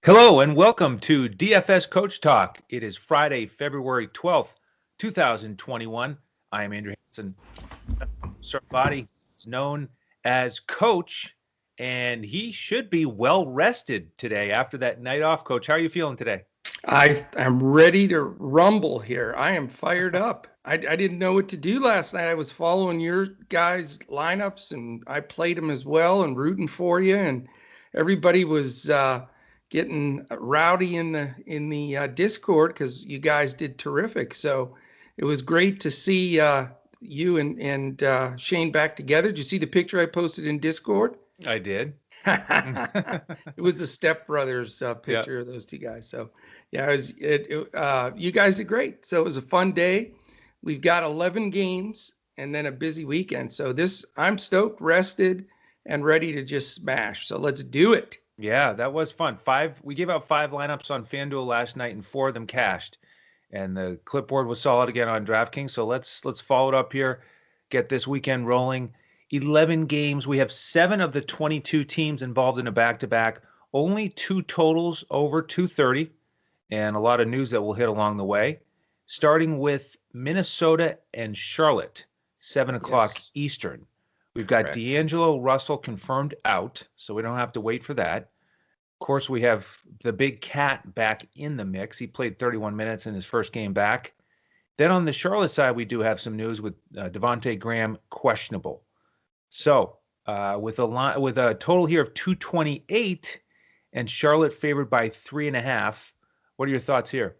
Hello and welcome to DFS Coach Talk. It is Friday, February 12th, 2021. I am Andrew Hansen. Body is known as Coach, and he should be well rested today after that night off. Coach, how are you feeling today? I am ready to rumble here. I am fired up. I didn't know what to do last night. I was following your guys' lineups, and I played them as well and rooting for you. And everybody was getting rowdy in the Discord because you guys did terrific. So it was great to see you and Shane back together. Did you see the picture I posted in Discord? I did. It was the Step Brothers picture of those two guys. So yeah, you guys did great. So it was a fun day. We've got 11 games and then a busy weekend. So I'm stoked, rested, and ready to just smash. So let's do it. Yeah, that was fun. We gave out 5 lineups on FanDuel last night, and 4 of them cashed. And the clipboard was solid again on Draftkings. So let's follow it up here, get this weekend rolling. 11 games. We have 7 of the 22 teams involved in a back-to-back. Only 2 totals over 230, and a lot of news that we'll hit along the way. Starting with Minnesota and Charlotte, 7 o'clock Eastern. We've got D'Angelo Russell confirmed out, so we don't have to wait for that. Of course, we have the big cat back in the mix. He played 31 minutes in his first game back. Then on the Charlotte side, we do have some news with Devontae Graham questionable. So with a total here of 228 and Charlotte favored by 3.5, what are your thoughts here?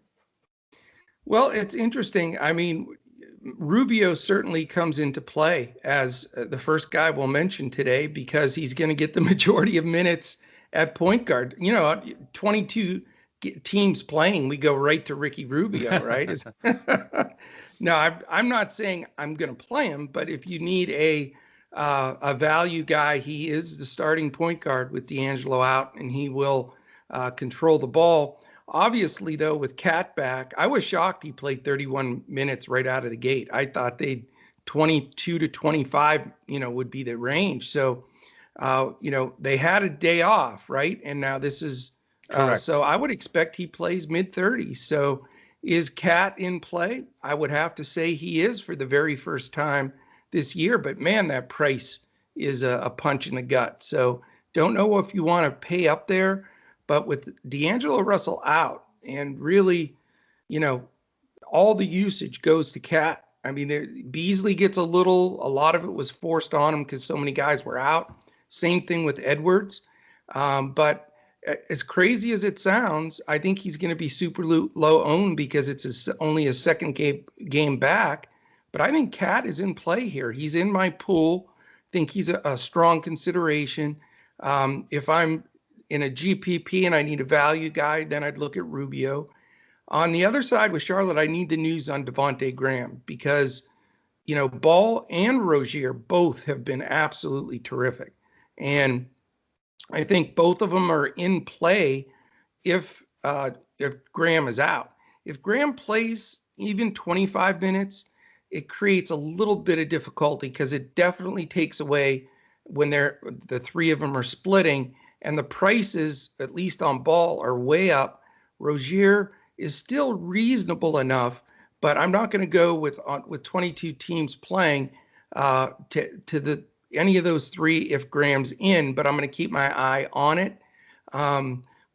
Well, it's interesting. I mean, Rubio certainly comes into play as the first guy we'll mention today because he's going to get the majority of minutes at point guard. 22 teams playing, we go right to Ricky Rubio, right? No, I'm not saying I'm going to play him, but if you need a value guy, he is the starting point guard with D'Angelo out, and he will control the ball. Obviously, though, with Cat back, I was shocked he played 31 minutes right out of the gate. I thought 22 to 25, would be the range. So, they had a day off, right? And now this is so I would expect he plays mid-30s. So is Cat in play? I would have to say he is for the very first time this year. But, man, that price is a punch in the gut. So don't know if you want to pay up there. But with D'Angelo Russell out and really, all the usage goes to Cat. I mean, Beasley gets a lot of it was forced on him because so many guys were out. Same thing with Edwards. But as crazy as it sounds, I think he's going to be super low owned because it's only a second game back. But I think Cat is in play here. He's in my pool. I think he's a strong consideration. If I'm in a GPP and I need a value guy, then I'd look at Rubio. On the other side with Charlotte, I need the news on Devontae Graham because, Ball and Rozier both have been absolutely terrific. And I think both of them are in play if Graham is out. If Graham plays even 25 minutes, it creates a little bit of difficulty because it definitely takes away when the three of them are splitting. And the prices, at least on Ball, are way up. Rozier is still reasonable enough, but I'm not going to go with 22 teams playing to any of those three if Graham's in, but I'm going to keep my eye on it.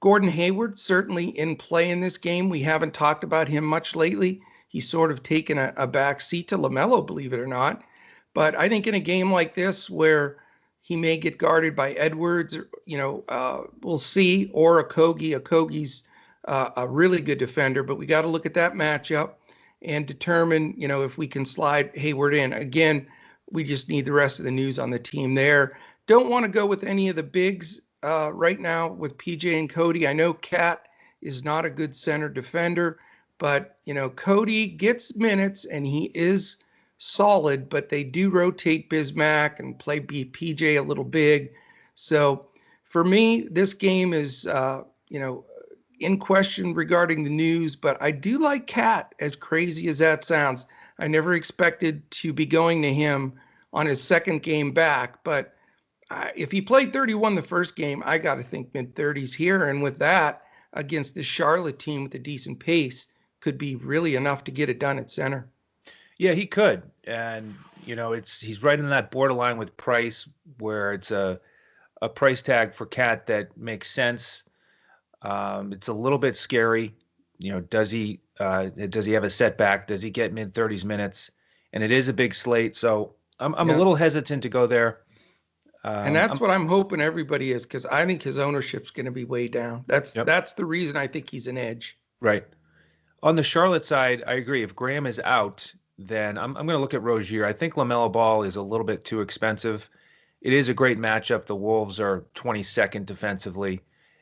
Gordon Hayward, certainly in play in this game. We haven't talked about him much lately. He's sort of taken a back seat to LaMelo, believe it or not. But I think in a game like this where he may get guarded by Edwards, we'll see, or Okogie. Okogie's a really good defender, but we got to look at that matchup and determine, if we can slide Hayward in. Again, we just need the rest of the news on the team there. Don't want to go with any of the bigs right now with PJ and Cody. I know Cat is not a good center defender, but, Cody gets minutes and he is solid, but they do rotate Bismack and play PJ a little big. So for me, this game is, in question regarding the news, but I do like Cat, as crazy as that sounds. I never expected to be going to him on his second game back, but if he played 31 the first game, I got to think mid-30s here. And with that, against the Charlotte team with a decent pace could be really enough to get it done at center. Yeah, he could. And, he's right in that borderline with Price where it's a price tag for Cat that makes sense. It's a little bit scary. Does he have a setback? Does he get mid-30s minutes? And it is a big slate, so I'm a little hesitant to go there. And that's what I'm hoping everybody is, because I think his ownership's going to be way down. That's the reason I think he's an edge. Right. On the Charlotte side, I agree. If Graham is out, then I'm going to look at Rozier. I think LaMelo Ball is a little bit too expensive. It is a great matchup. The Wolves are 22nd defensively,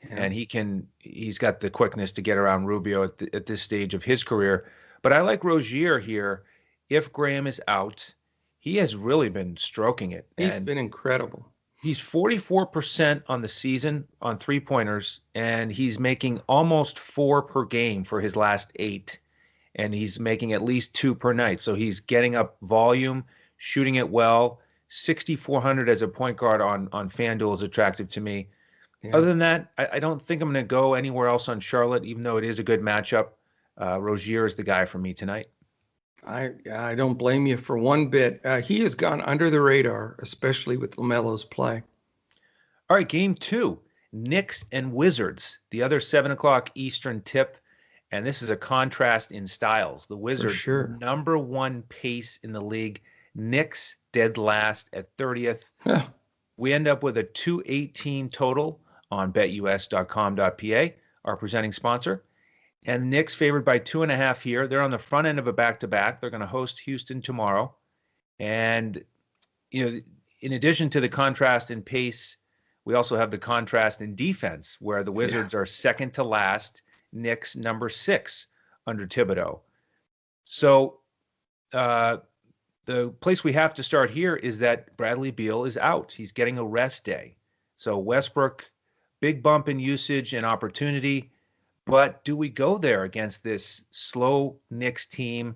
and he's got the quickness to get around Rubio at this stage of his career. But I like Rozier here. If Graham is out, he has really been stroking it. He's been incredible. He's 44% on the season on three-pointers, and he's making almost 4 per game for his last 8, and he's making at least 2 per night. So he's getting up volume, shooting it well. 6,400 as a point guard on FanDuel is attractive to me. Yeah. Other than that, I don't think I'm going to go anywhere else on Charlotte, even though it is a good matchup. Rozier is the guy for me tonight. I don't blame you for one bit. He has gone under the radar, especially with LaMelo's play. All right, game 2, Knicks and Wizards, the other 7 o'clock Eastern tip. And this is a contrast in styles. The Wizards, number 1 pace in the league. Knicks dead last at 30th. Yeah. We end up with a 218 total on BetUS.com.pa, our presenting sponsor. And Knicks favored by 2.5 here. They're on the front end of a back-to-back. They're going to host Houston tomorrow. And, in addition to the contrast in pace, we also have the contrast in defense, where the Wizards are second to last, Knicks number 6 under Thibodeau. So the place we have to start here is that Bradley Beal is out. He's getting a rest day. So Westbrook, big bump in usage and opportunity. But do we go there against this slow Knicks team,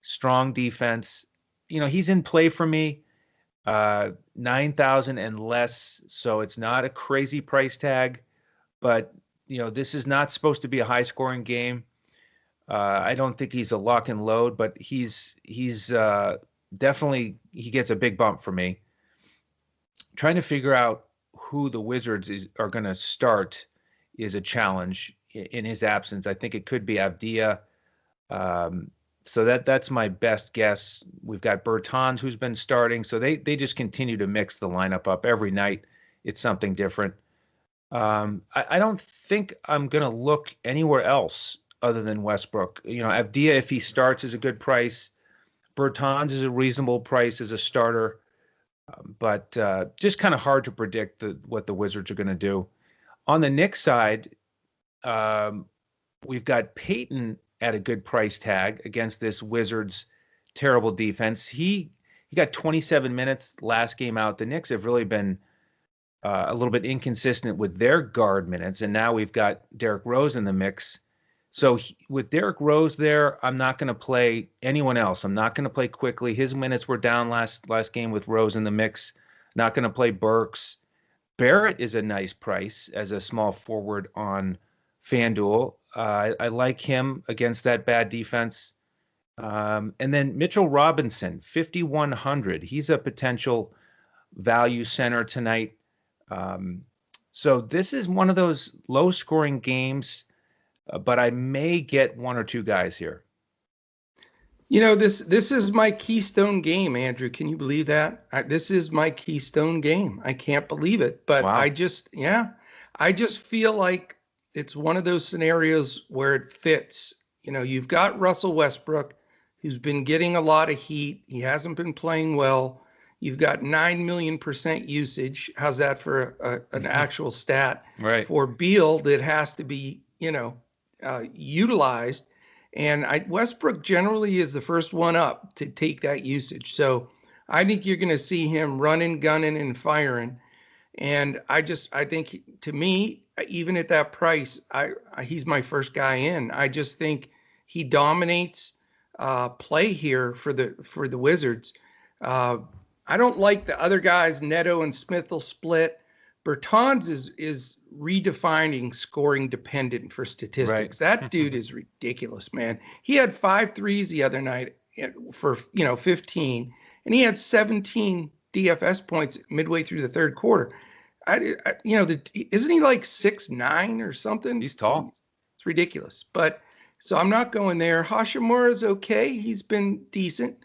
strong defense? He's in play for me, 9,000 and less. So it's not a crazy price tag, but this is not supposed to be a high scoring game. I don't think he's a lock and load, but he's definitely, he gets a big bump for me. Trying to figure out who the Wizards are going to start is a challenge in his absence. I think it could be Avdija. So that's my best guess. We've got Bertans, who's been starting. So they just continue to mix the lineup up every night. It's something different. I don't think I'm going to look anywhere else other than Westbrook. Avdija, if he starts, is a good price. Bertans is a reasonable price as a starter. But just kind of hard to predict what the Wizards are going to do. On the Knicks side, we've got Peyton at a good price tag against this Wizards terrible defense. He got 27 minutes last game out. The Knicks have really been a little bit inconsistent with their guard minutes, and now we've got Derrick Rose in the mix. So with Derrick Rose there, I'm not going to play anyone else. I'm not going to play quickly. His minutes were down last game with Rose in the mix. Not going to play Burks. Barrett is a nice price as a small forward on FanDuel. I like him against that bad defense. And then Mitchell Robinson, 5,100. He's a potential value center tonight. So this is one of those low-scoring games, but I may get 1 or 2 guys here. This is my keystone game, Andrew. Can you believe that? This is my keystone game. I can't believe it, but wow. I just feel like it's one of those scenarios where it fits. You've got Russell Westbrook, who's been getting a lot of heat. He hasn't been playing well. You've got 9 million % usage. How's that for an actual stat? Right. For Beal, that has to be, utilized. And Westbrook generally is the first one up to take that usage. So I think you're going to see him running, gunning, and firing. And I think, to me, even at that price, he's my first guy in. I just think he dominates play here for the Wizards. I don't like the other guys. Neto and Smith will split, Bertans is redefining scoring dependent for statistics. Right. That dude is ridiculous, man. He had 5 threes the other night for 15, and he had 17 DFS points midway through the third quarter. Isn't he like 6'9" or something? He's tall. It's ridiculous. But so I'm not going there. Hashimura's okay. He's been decent.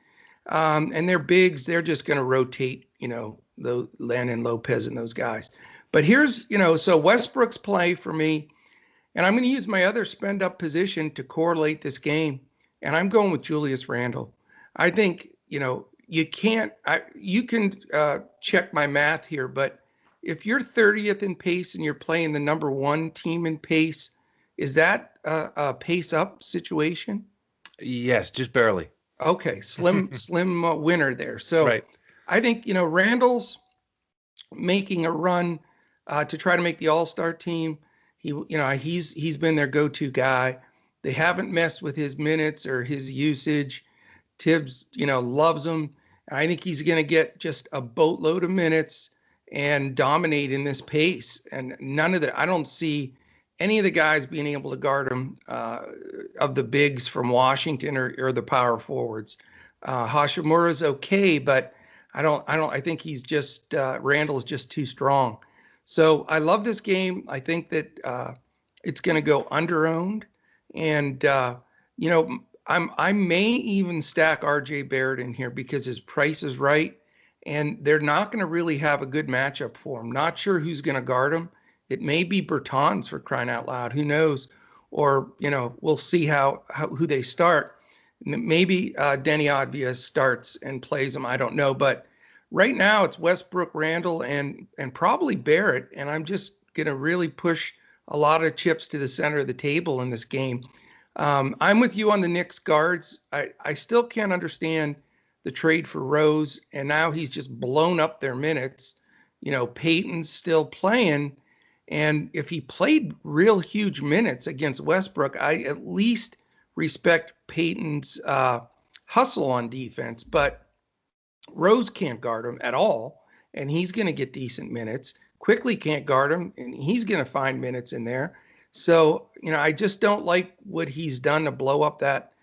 And their bigs, they're just going to rotate, the Landon Lopez and those guys. But here's, so Westbrook's play for me, and I'm going to use my other spend up position to correlate this game. And I'm going with Julius Randle. I think, you can check my math here, but if you're 30th in pace and you're playing the number 1 team in pace, is that a pace up situation? Yes, just barely. Okay, slim winner there. So right. I think, Randall's making a run to try to make the All-Star team. He's been their go-to guy. They haven't messed with his minutes or his usage. Tibbs, loves him. I think he's going to get just a boatload of minutes and dominate in this pace. And I don't see any of the guys being able to guard him of the bigs from Washington or the power forwards. Hashimura's okay, but I think he's just, Randall's just too strong. So I love this game. I think that it's going to go under-owned. And, I may even stack RJ Barrett in here because his price is right. And they're not going to really have a good matchup for him. Not sure who's going to guard him. It may be Bertans, for crying out loud. Who knows? Or, we'll see who they start. Maybe Denny Advia starts and plays him. I don't know. But right now it's Westbrook, Randall, and probably Barrett. And I'm just going to really push a lot of chips to the center of the table in this game. I'm with you on the Knicks guards. I still can't understand the trade for Rose, and now he's just blown up their minutes. Peyton's still playing, and if he played real huge minutes against Westbrook, I at least respect Peyton's hustle on defense, but Rose can't guard him at all, and he's going to get decent minutes. Quickly can't guard him, and he's going to find minutes in there. So, I just don't like what he's done to blow up that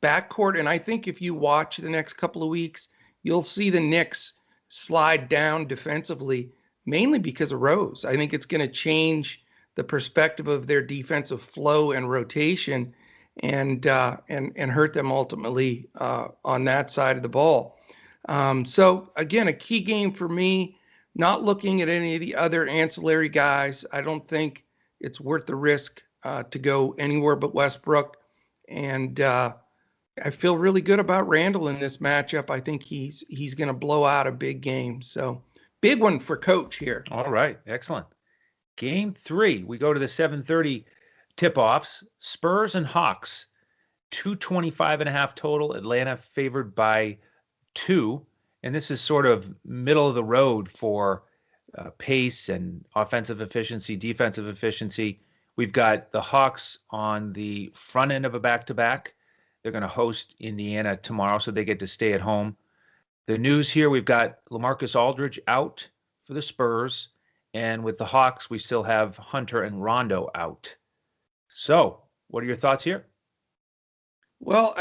backcourt. And I think if you watch the next couple of weeks, you'll see the Knicks slide down defensively, mainly because of Rose. I think it's going to change the perspective of their defensive flow and rotation and hurt them ultimately on that side of the ball. So again, a key game for me, not looking at any of the other ancillary guys. I don't think it's worth the risk to go anywhere but Westbrook. And I feel really good about Randall in this matchup. I think he's going to blow out a big game. So big one for Coach here. All right. Excellent. Game 3, we go to the 7:30 tip-offs. Spurs and Hawks, 225.5 total. Atlanta favored by 2. And this is sort of middle of the road for pace and offensive efficiency, defensive efficiency. We've got the Hawks on the front end of a back-to-back. They're going to host Indiana tomorrow, so they get to stay at home. The news here, we've got Lamarcus Aldridge out for the Spurs. And with the Hawks, we still have Hunter and Rondo out. So what are your thoughts here? Well,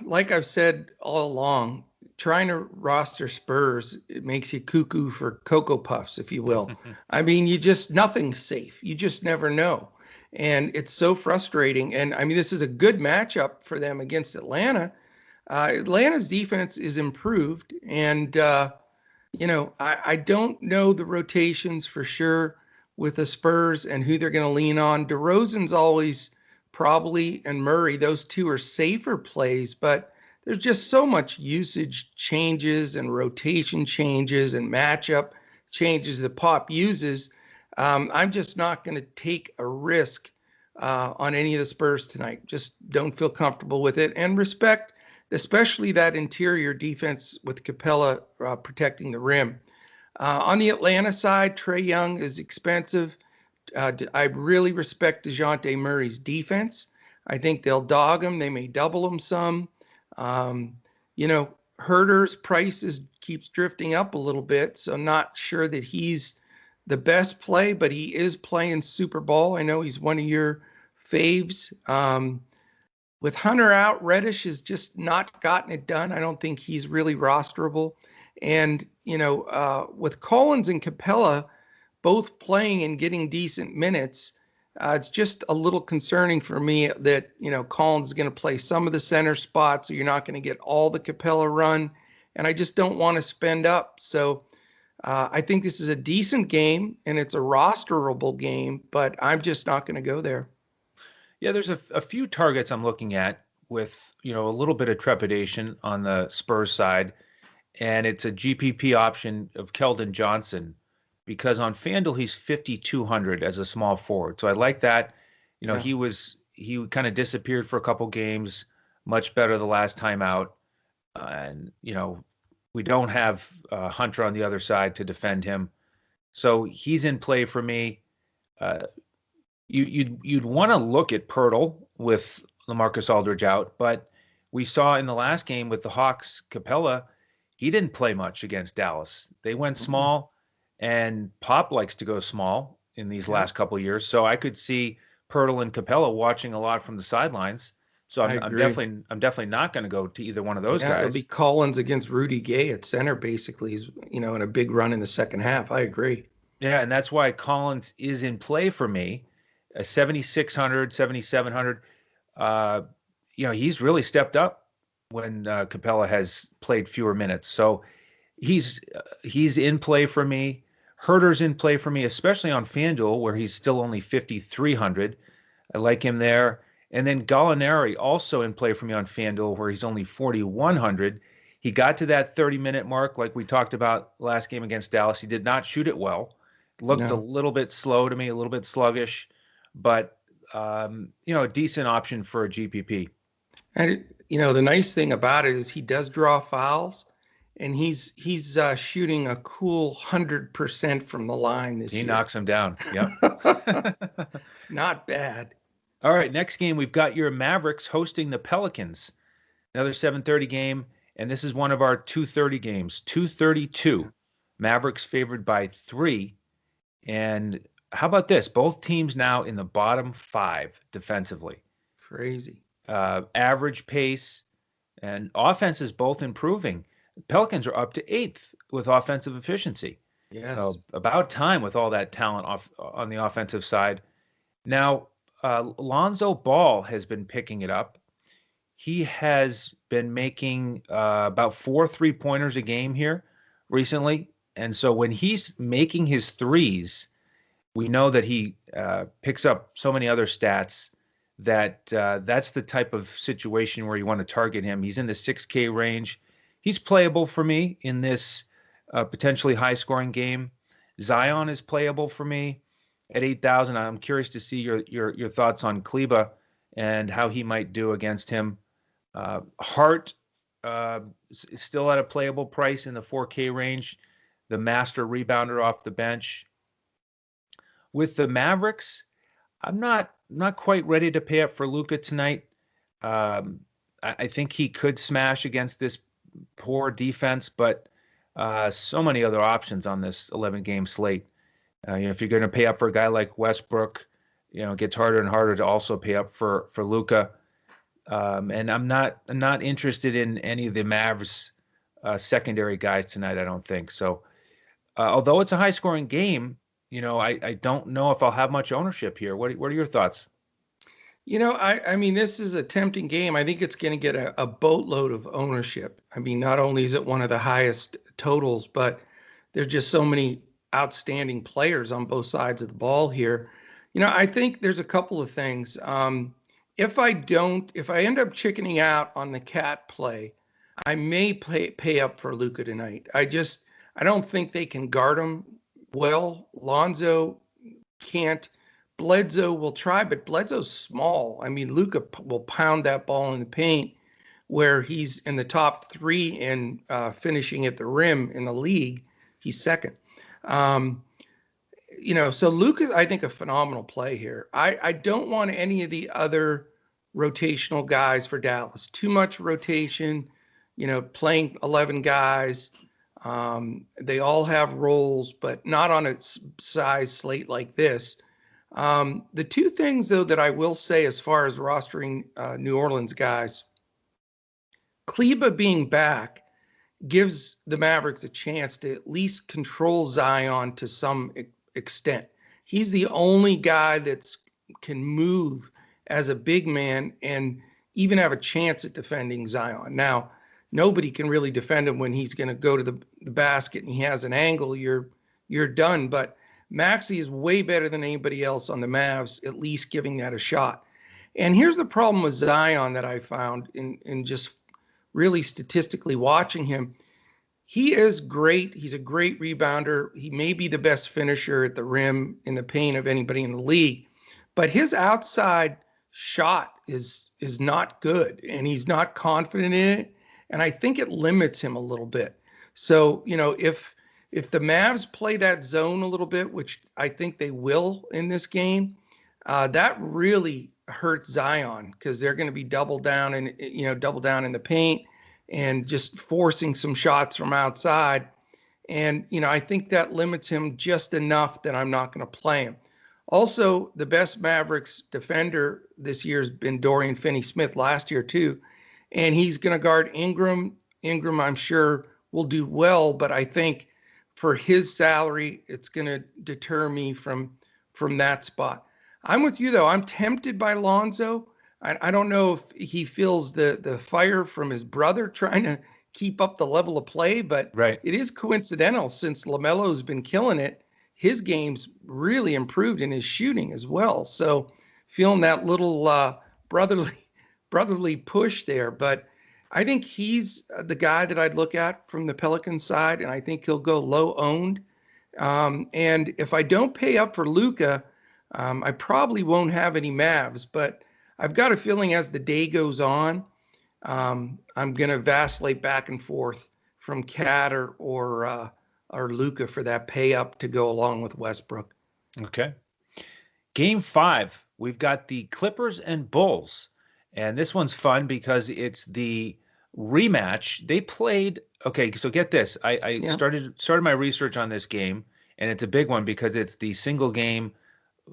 like I've said all along, trying to roster Spurs, it makes you cuckoo for Cocoa Puffs, if you will. I mean, nothing's safe. You just never know. And it's so frustrating. And I mean, this is a good matchup for them against Atlanta. Atlanta's defense is improved. And, I don't know the rotations for sure with the Spurs and who they're going to lean on. DeRozan's always probably, and Murray, those two are safer plays, but there's just so much usage changes and rotation changes and matchup changes that Pop uses. I'm just not going to take a risk on any of the Spurs tonight. Just don't feel comfortable with it, and respect, especially that interior defense with Capella protecting the rim. On the Atlanta side, Trae Young is expensive. I really respect DeJounte Murray's defense. I think they'll dog him. They may double him some. Herter's price keeps drifting up a little bit, so not sure that he's the best play, but he is playing Super Bowl. I know he's one of your faves. With Hunter out, Reddish has just not gotten it done. I don't think he's really rosterable. And, with Collins and Capella both playing and getting decent minutes, it's just a little concerning for me that, Collins is going to play some of the center spots, so you're not going to get all the Capella run. And I just don't want to spend up. So I think this is a decent game and it's a rosterable game, but I'm just not going to go there. Yeah, there's a few targets I'm looking at with, a little bit of trepidation on the Spurs side, and it's a GPP option of Keldon Johnson because on FanDuel he's 5,200 as a small forward. So I like that. Yeah. He kind of disappeared for a couple games, much better the last time out. And, we don't have Hunter on the other side to defend him. So he's in play for me. You'd want to look at Pirtle with Lamarcus Aldridge out, but we saw in the last game with the Hawks, Capella, he didn't play much against Dallas. They went small, and Pop likes to go small in these last couple of years. So I could see Pirtle and Capella watching a lot from the sidelines. So I'm definitely not going to go to either one of those guys. It'll be Collins against Rudy Gay at center, basically. He's, in a big run in the second half. I agree. Yeah, and that's why Collins is in play for me. 7,600, 7,700. He's really stepped up when Capella has played fewer minutes. So he's in play for me. Herter's in play for me, especially on FanDuel, where he's still only 5,300. I like him there. And then Gallinari also in play for me on FanDuel, where he's only 4,100. He got to that 30-minute mark, like we talked about last game against Dallas. He did not shoot it well. Looked a little bit slow to me, a little bit sluggish, but a decent option for a GPP. And the nice thing about it is he does draw fouls, and he's shooting a cool 100% from the line this year. He knocks him down. Yep. Not bad. All right, next game we've got your Mavericks hosting the Pelicans. Another 7:30 game, and this is one of our 2:30 games. 232. Mavericks favored by 3. And how about this? Both teams now in the bottom 5 defensively. Crazy. Average pace and offense is both improving. The Pelicans are up to 8th with offensive efficiency. Yes. About time with all that talent on the offensive side. Now, Lonzo Ball has been picking it up. He has been making about 4 3-pointers a game here recently. And so when he's making his threes, we know that he picks up so many other stats that that's the type of situation where you want to target him. He's in the 6K range. He's playable for me in this potentially high-scoring game. Zion is playable for me at 8,000. I'm curious to see your thoughts on Kleba and how he might do against him. Hart is still at a playable price in the 4K range. The master rebounder off the bench. With the Mavericks, I'm not quite ready to pay up for Luka tonight. I think he could smash against this poor defense, but so many other options on this 11-game slate. If you're going to pay up for a guy like Westbrook, it gets harder and harder to also pay up for Luka. And I'm not interested in any of the Mavs secondary guys tonight. I don't think so. Although it's a high-scoring game, I don't know if I'll have much ownership here. What are your thoughts? I mean, this is a tempting game. I think it's going to get a boatload of ownership. I mean, not only is it one of the highest totals, but there's just so many outstanding players on both sides of the ball here. I think there's a couple of things. If I end up chickening out on the cat play, I may pay up for Luka tonight. I don't think they can guard him well. Lonzo can't. Bledsoe will try, but Bledsoe's small. I mean, Luka will pound that ball in the paint, where he's in the top 3 in finishing at the rim in the league. He's second. So Luka, I think, a phenomenal play here. I don't want any of the other rotational guys for Dallas. Too much rotation, playing 11 guys. They all have roles, but not on a size slate like this. The two things, though, that I will say as far as rostering New Orleans guys, Kleba being back gives the Mavericks a chance to at least control Zion to some extent. He's the only guy that can move as a big man and even have a chance at defending Zion. Now, nobody can really defend him when he's going to go to the basket and he has an angle. You're done. But Maxey is way better than anybody else on the Mavs, at least giving that a shot. And here's the problem with Zion that I found in just really statistically watching him. He is great. He's a great rebounder. He may be the best finisher at the rim in the paint of anybody in the league, but his outside shot is not good, and he's not confident in it. And I think it limits him a little bit. So, if the Mavs play that zone a little bit, which I think they will in this game, that really hurts Zion because they're going to be double down in the paint and just forcing some shots from outside. And, I think that limits him just enough that I'm not going to play him. Also, the best Mavericks defender this year has been Dorian Finney-Smith, last year too. And he's going to guard Ingram. Ingram, I'm sure, will do well, but I think for his salary, it's going to deter me from that spot. I'm with you, though. I'm tempted by Lonzo. I don't know if he feels the fire from his brother trying to keep up the level of play, but It is coincidental since LaMelo's been killing it. His game's really improved in his shooting as well. So feeling that little brotherly push there. But I think he's the guy that I'd look at from the Pelicans side, and I think he'll go low owned. And if I don't pay up for Luka, I probably won't have any Mavs, but I've got a feeling as the day goes on, I'm going to vacillate back and forth from Cat or Luka for that pay up to go along with Westbrook. Okay. Game 5, we've got the Clippers and Bulls. And this one's fun because it's the rematch. They played, okay, so get this. I started my research on this game, and it's a big one because it's the single game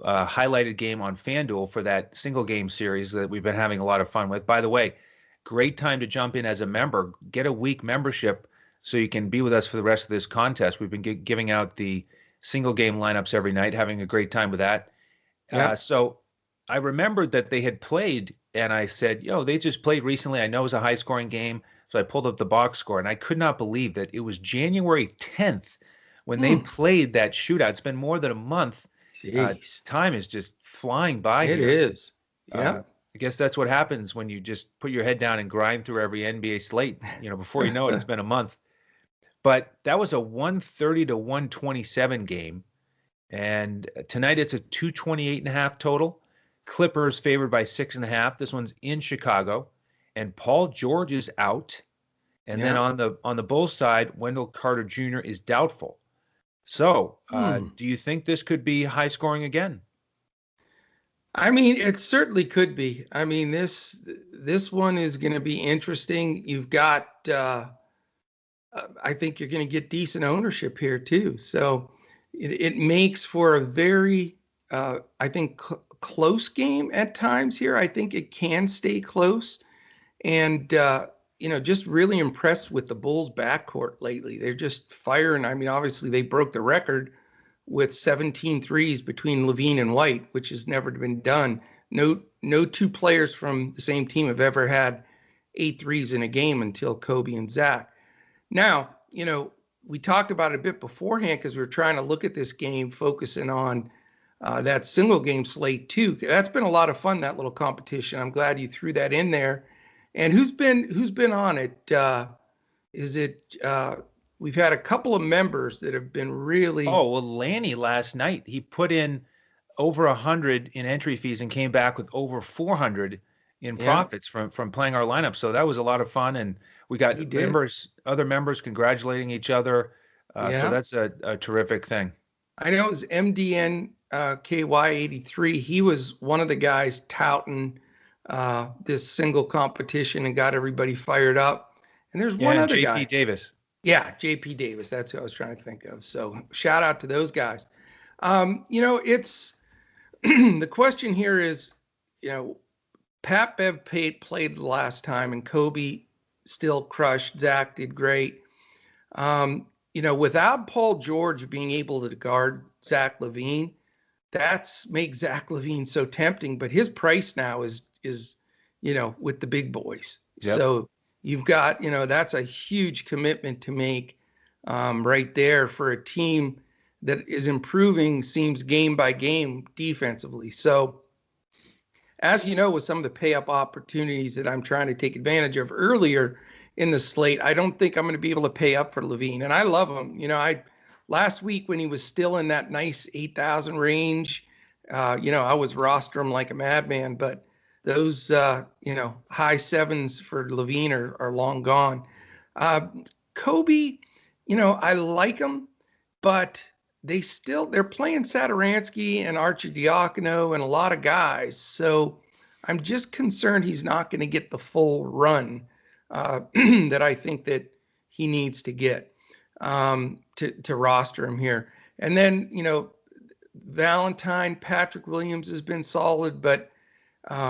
highlighted game on FanDuel for that single game series that we've been having a lot of fun with. By the way, great time to jump in as a member. Get a week membership so you can be with us for the rest of this contest. We've been giving out the single game lineups every night, having a great time with that. So I remembered that they had played, and I said, they just played recently. I know it was a high scoring game. So I pulled up the box score, and I could not believe that it was January 10th when they played that shootout. It's been more than a month. Time is just flying by. It is. I guess that's what happens when you just put your head down and grind through every NBA slate. Before you know it, it's been a month. But that was a 130 to 127 game. And tonight it's a 228.5 total. Clippers favored by 6.5. This one's in Chicago. And Paul George is out. And then on the Bulls side, Wendell Carter Jr. is doubtful. So, do you think this could be high scoring again? I mean, it certainly could be. I mean, this one is going to be interesting. You've got, I think you're going to get decent ownership here too. So it makes for a very, I think, close game at times here. I think it can stay close. And, just really impressed with the Bulls backcourt lately. They're just firing. I mean, obviously they broke the record with 17 threes between Levine and White, which has never been done. No two players from the same team have ever had 8 threes in a game until Kobe and Zach. Now, we talked about it a bit beforehand because we were trying to look at this game, focusing on that single game slate too. That's been a lot of fun, that little competition. I'm glad you threw that in there. And who's been on it? We've had a couple of members that have been really. Oh, well, Lanny last night, he put in over 100 in entry fees and came back with over 400 in profits from playing our lineup. So that was a lot of fun. And we got other members congratulating each other. So that's a terrific thing. I know it was MDN KY83. He was one of the guys touting this single competition and got everybody fired up. And there's one other guy. JP Davis. Yeah, JP Davis. That's who I was trying to think of. So shout out to those guys. It's the question here is, you know, Pat Bev played the last time, and Kobe still crushed. Zach did great. Without Paul George being able to guard Zach LaVine, that's makes Zach LaVine so tempting. But his price now is with the big boys. Yep. So you've got that's a huge commitment to make right there for a team that is improving, seems game by game defensively. So as you know, with some of the pay up opportunities that I'm trying to take advantage of earlier in the slate, I don't think I'm going to be able to pay up for LaVine. And I love him. I last week when he was still in that nice 8,000 range, I was roster him like a madman. But those high sevens for LaVine are long gone. Kobe, I like him, but they're playing Satoransky and Arcidiacono and a lot of guys. So I'm just concerned he's not going to get the full run that I think that he needs to get to roster him here. And then, Valentine, Patrick Williams has been solid, but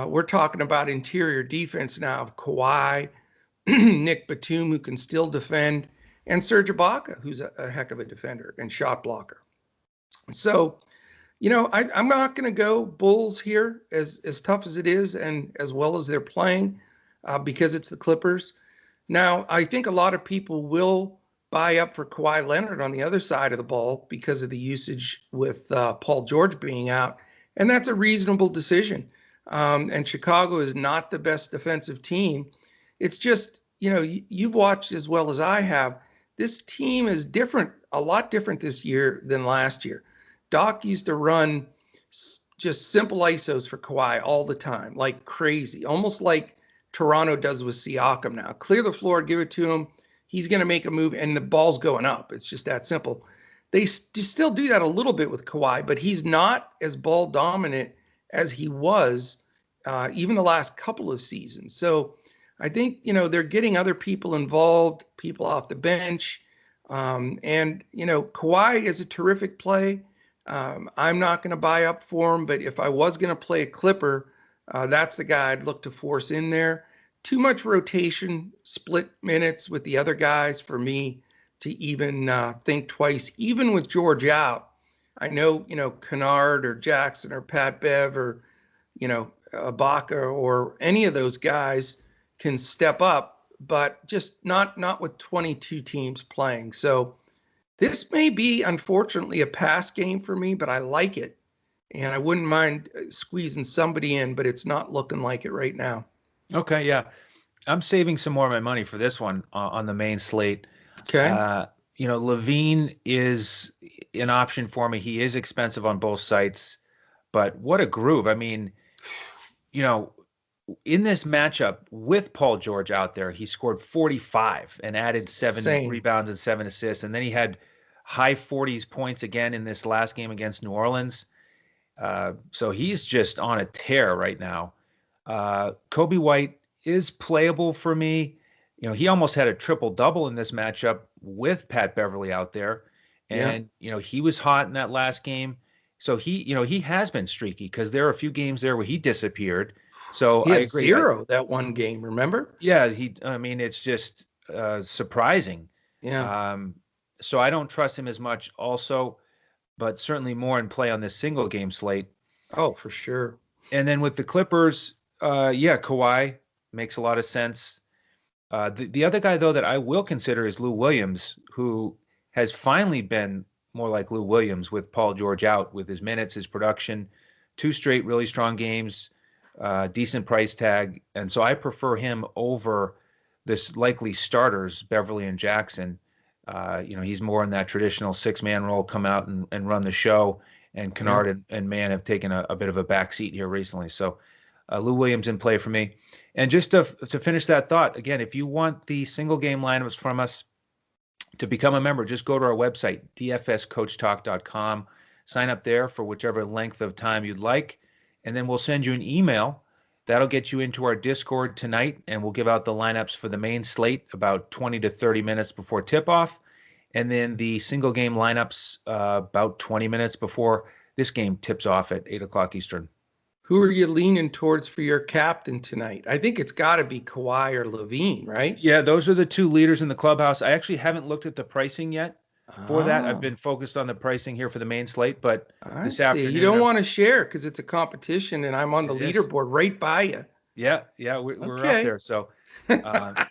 we're talking about interior defense now of Kawhi, Nick Batum, who can still defend, and Serge Ibaka, who's a heck of a defender and shot blocker. So, I'm not going to go Bulls here as tough as it is and as well as they're playing because it's the Clippers. Now, I think a lot of people will buy up for Kawhi Leonard on the other side of the ball because of the usage with Paul George being out. And that's a reasonable decision. And Chicago is not the best defensive team. It's just, you've watched as well as I have. This team is different, a lot different this year than last year. Doc used to run just simple ISOs for Kawhi all the time, like crazy, almost like Toronto does with Siakam now. Clear the floor, give it to him. He's going to make a move, and the ball's going up. It's just that simple. They still do that a little bit with Kawhi, but he's not as ball dominant as he was even the last couple of seasons. So I think, they're getting other people involved, people off the bench. Kawhi is a terrific play. I'm not going to buy up for him, but if I was going to play a Clipper, that's the guy I'd look to force in there. Too much rotation, split minutes with the other guys for me to even think twice, even with George out. I know, Kennard or Jackson or Pat Bev or, Ibaka or any of those guys can step up, but just not with 22 teams playing. So this may be, unfortunately, a pass game for me, but I like it. And I wouldn't mind squeezing somebody in, but it's not looking like it right now. Okay, yeah. I'm saving some more of my money for this one on the main slate. Okay. LaVine is an option for me. He is expensive on both sites, but what a groove. I mean, in this matchup with Paul George out there, he scored 45 and added 7 rebounds and 7 assists. And then he had high 40s points again in this last game against New Orleans. So he's just on a tear right now. Kobe White is playable for me. He almost had a triple-double in this matchup with Pat Beverly out there. And, he was hot in that last game. So he has been streaky because there are a few games there where he disappeared. So he had I agree. 0 that one game, remember? Yeah, it's just surprising. Yeah. So I don't trust him as much also, but certainly more in play on this single game slate. Oh, for sure. And then with the Clippers, Kawhi makes a lot of sense. The other guy, though, that I will consider is Lou Williams, who has finally been more like Lou Williams with Paul George out, with his minutes, his production, 2 straight really strong games, decent price tag. And so I prefer him over this likely starters, Beverly and Jackson. He's more in that traditional 6-man role, come out and run the show. And Kennard and Mann have taken a bit of a back seat here recently. So Lou Williams in play for me. And just to finish that thought, again, if you want the single game lineups from us to become a member, just go to our website, dfscoachtalk.com. Sign up there for whichever length of time you'd like. And then we'll send you an email That'll get you into our Discord tonight, and we'll give out the lineups for the main slate about 20 to 30 minutes before tip-off, and then the single game lineups about 20 minutes before this game tips off at 8 o'clock Eastern. Who are you leaning towards for your captain tonight? I think it's got to be Kawhi or Levine, right? Yeah, those are the two leaders in the clubhouse. I actually haven't looked at the pricing yet for that. I've Ah, been focused on the pricing here for the main slate, but I this see. You afternoon don't want to share because it's a competition and I'm on the it is. leaderboard right by you. Yeah, we're up Okay. there. So, uh,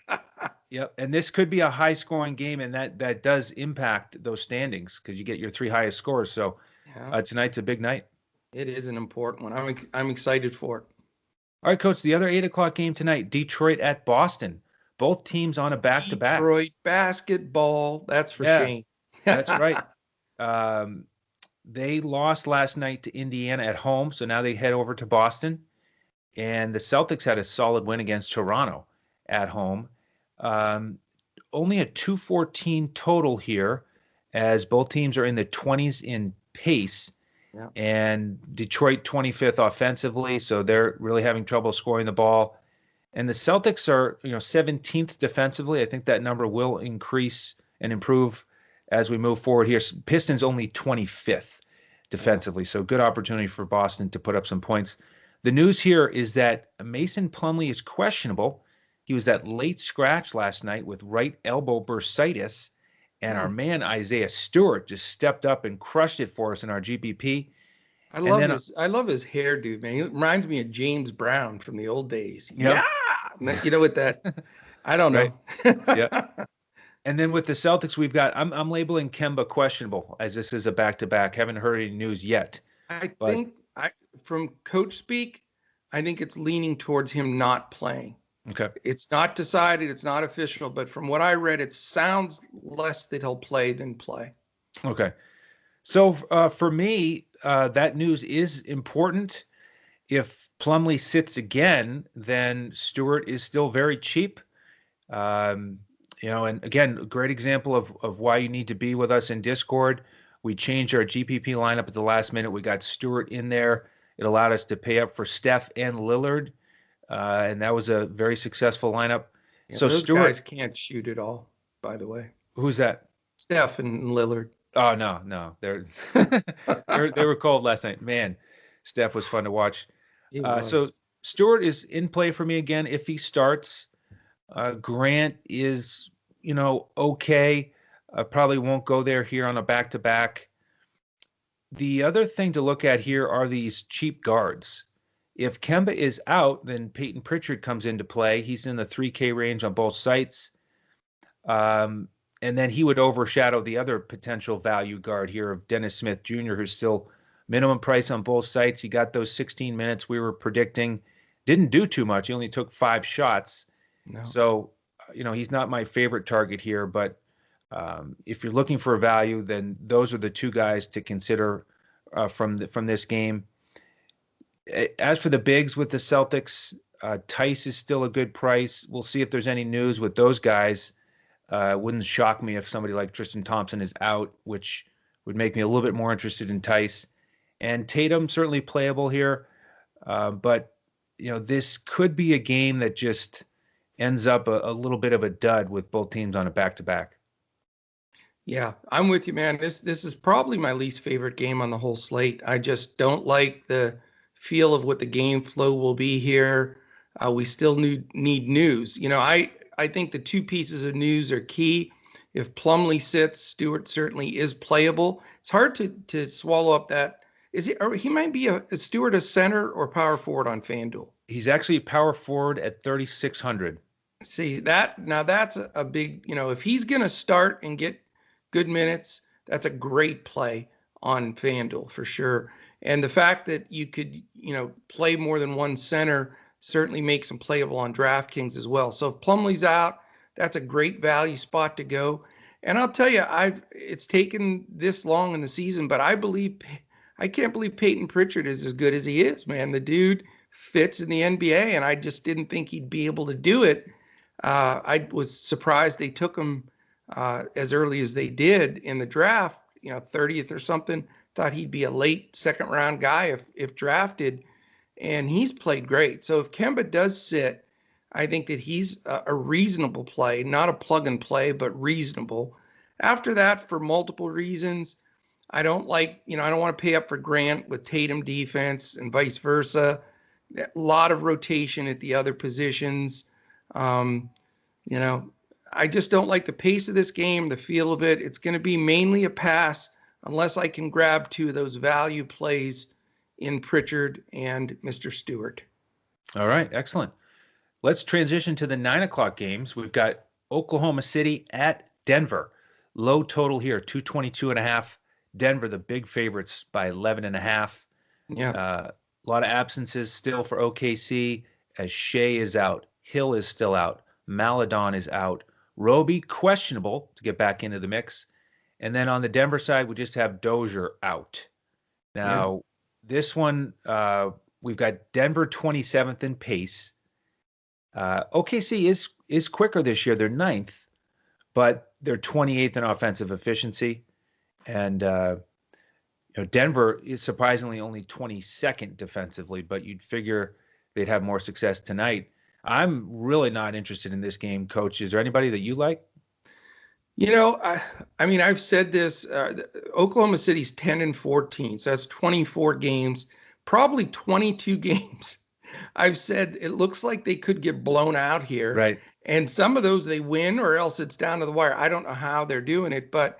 yeah, and this could be a high-scoring game, and that does impact those standings because you get your three highest scores. So, Yeah, tonight's a big night. it is an important one. I'm excited for it. All right, Coach. The other 8 o'clock game tonight: Detroit at Boston. Both teams on a back-to-back. Detroit basketball. That's for Yeah, Shane. that's right. Um, they lost last night to Indiana at home, so now they head over to Boston. And the Celtics had a solid win against Toronto at home. Um, Only a 214 total here, as both teams are in the 20s in pace. Yeah. And Detroit 25th offensively, so they're really having trouble scoring the ball. And the Celtics are, 17th defensively. I think that number will increase and improve as we move forward here. Pistons only 25th defensively, so good opportunity for Boston to put up some points. The news here is that Mason Plumlee is questionable. He was at late scratch last night with right elbow bursitis, and our man Isaiah Stewart just stepped up and crushed it for us in our GPP. I love his hairdo, man. He reminds me of James Brown from the old days. Yep. Yeah. You know what that I don't know. Right. Yeah. And then with the Celtics, we've got I'm labeling Kemba questionable as this is a back-to-back. Haven't heard any news yet. Think from coach speak, I think it's leaning towards him not playing. Okay. It's not decided, it's not official, but from what I read, it sounds less that he'll play than play. Okay. So for me, that news is important. If Plumlee sits again, then Stewart is still very cheap. And again, a great example of why you need to be with us in Discord. We changed our GPP lineup at the last minute. We got Stewart in there. It allowed us to pay up for Steph and Lillard, and that was a very successful lineup. Yeah, So those Stewart, guys can't shoot at all, by the way. who's that? Steph and Lillard. Oh no, they were cold last night. Man, Steph was fun to watch. So Stewart is in play for me again if he starts. Grant is, okay. Probably won't go there here on a back-to-back. The other thing to look at here are these cheap guards. If Kemba is out, then Peyton Pritchard comes into play. He's in the 3K range on both sites. And then he would overshadow the other potential value guard here of Dennis Smith Jr., who's still minimum price on both sites. He got those 16 minutes we were predicting. Didn't do too much. He only took 5 shots. No. So, he's not my favorite target here, but if you're looking for a value, then those are the two guys to consider from this game. As for the bigs with the Celtics, Tice is still a good price. We'll see if there's any news with those guys. Wouldn't shock me if somebody like Tristan Thompson is out, which would make me a little bit more interested in Tice. And Tatum certainly playable here, but this could be a game that just ends up a little bit of a dud with both teams on a back-to-back. Yeah, I'm with you, man. This is probably my least favorite game on the whole slate. I just don't like the feel of what the game flow will be here. We still need news. I think the two pieces of news are key. If Plumlee sits, Stewart certainly is playable. It's hard to swallow up that. He might be a Stewart a center or power forward on FanDuel. He's actually power forward at 3,600. See that now that's a big, if he's going to start and get good minutes, that's a great play on FanDuel for sure. And the fact that you could, play more than one center certainly makes him playable on Draftkings as well. So if Plumlee's out, that's a great value spot to go. And I'll tell you, it's taken this long in the season, but I can't believe Peyton Pritchard is as good as he is, man. The dude fits in the NBA, and I just didn't think he'd be able to do it. I was surprised they took him as early as they did in the draft, 30th or something. Thought he'd be a late second round guy if drafted. and he's played great. So if Kemba does sit, I think that he's a reasonable play, not a plug and play, but reasonable. After that, for multiple reasons, I don't like, I don't want to pay up for Grant with Tatum defense and vice versa. A lot of rotation at the other positions. Um, you know, I just don't like the pace of this game, the feel of it. It's going to be mainly a pass unless I can grab two of those value plays in Pritchard and Mr. Stewart. All right, excellent. Let's transition to the 9 o'clock games. We've got Oklahoma City at Denver. Low total here, 222.5. Denver, the big favorites by 11.5. Yeah. A lot of absences still for OKC as Shea is out. Hill is still out. Maladon is out. Roby, questionable to get back into the mix. And then on the Denver side, we just have Dozier out. Now, this one, we've got Denver 27th in pace. OKC is quicker this year. They're 9th, but they're 28th in offensive efficiency. And Denver is surprisingly only 22nd defensively, but you'd figure they'd have more success tonight. I'm really not interested in this game, Coach. Is there anybody that you like? I mean, I've said this. Oklahoma City's 10-14, so that's 24 games, probably 22 games. I've said it looks like they could get blown out here. Right. And some of those they win, or else it's down to the wire. I don't know how they're doing it, but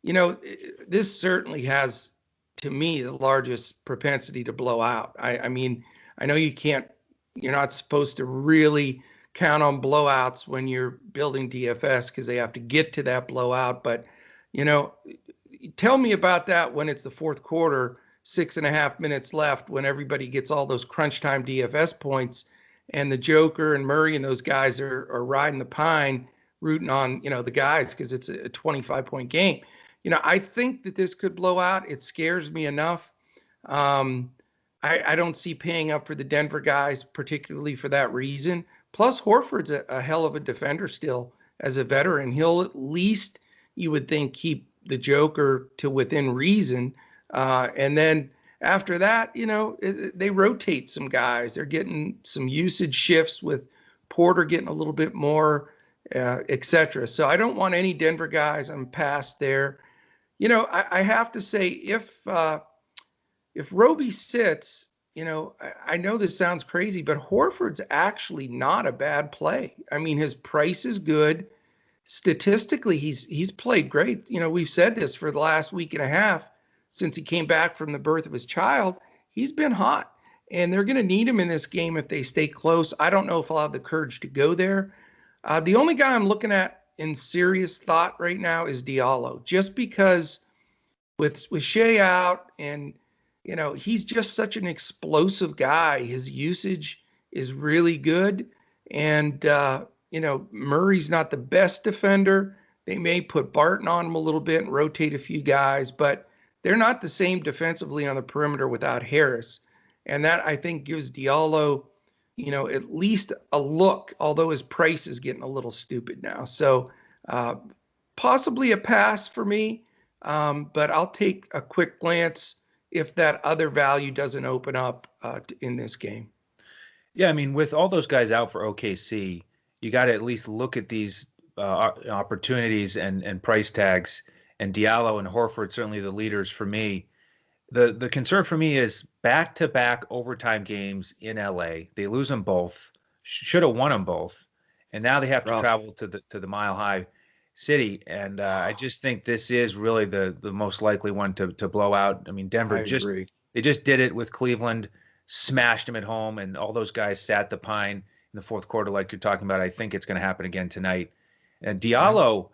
this certainly has, to me, the largest propensity to blow out. I mean, I know you're not supposed to really count on blowouts when you're building DFS because they have to get to that blowout. But, tell me about that when it's the fourth quarter, 6.5 minutes left, when everybody gets all those crunch time DFS points and the Joker and Murray and those guys are riding the pine, rooting on, the guys because it's a 25-point game. I think that this could blow out. It scares me enough. I don't see paying up for the Denver guys, particularly for that reason. Plus, Horford's a hell of a defender still as a veteran. He'll at least, you would think, keep the Joker to within reason. And then after that, they rotate some guys. They're getting some usage shifts with Porter getting a little bit more, et cetera. So I don't want any Denver guys. I'm past there. I have to say, if Roby sits, I know this sounds crazy, but Horford's actually not a bad play. I mean, his price is good. Statistically, he's played great. We've said this for the last week and a half since he came back from the birth of his child. He's been hot, and they're going to need him in this game if they stay close. I don't know if I'll have the courage to go there. The only guy I'm looking at in serious thought right now is Diallo, just because with Shea out and he's just such an explosive guy. His usage is really good. And, Murray's not the best defender. They may put Barton on him a little bit and rotate a few guys, but they're not the same defensively on the perimeter without Harris. And that, I think, gives Diallo, at least a look, although his price is getting a little stupid now. So possibly a pass for me, but I'll take a quick glance if that other value doesn't open up in this game. Yeah, I mean, with all those guys out for OKC, you got to at least look at these opportunities and price tags. And Diallo and Horford, certainly the leaders for me. The concern for me is back-to-back overtime games in LA. They lose them both. Should have won them both, and now they have to travel to the Mile High city. And I just think this is really the most likely one to blow out. I mean, Denver they just did it with Cleveland, smashed them at home, and all those guys sat the pine in the fourth quarter, like you're talking about. I think it's going to happen again tonight. And Diallo,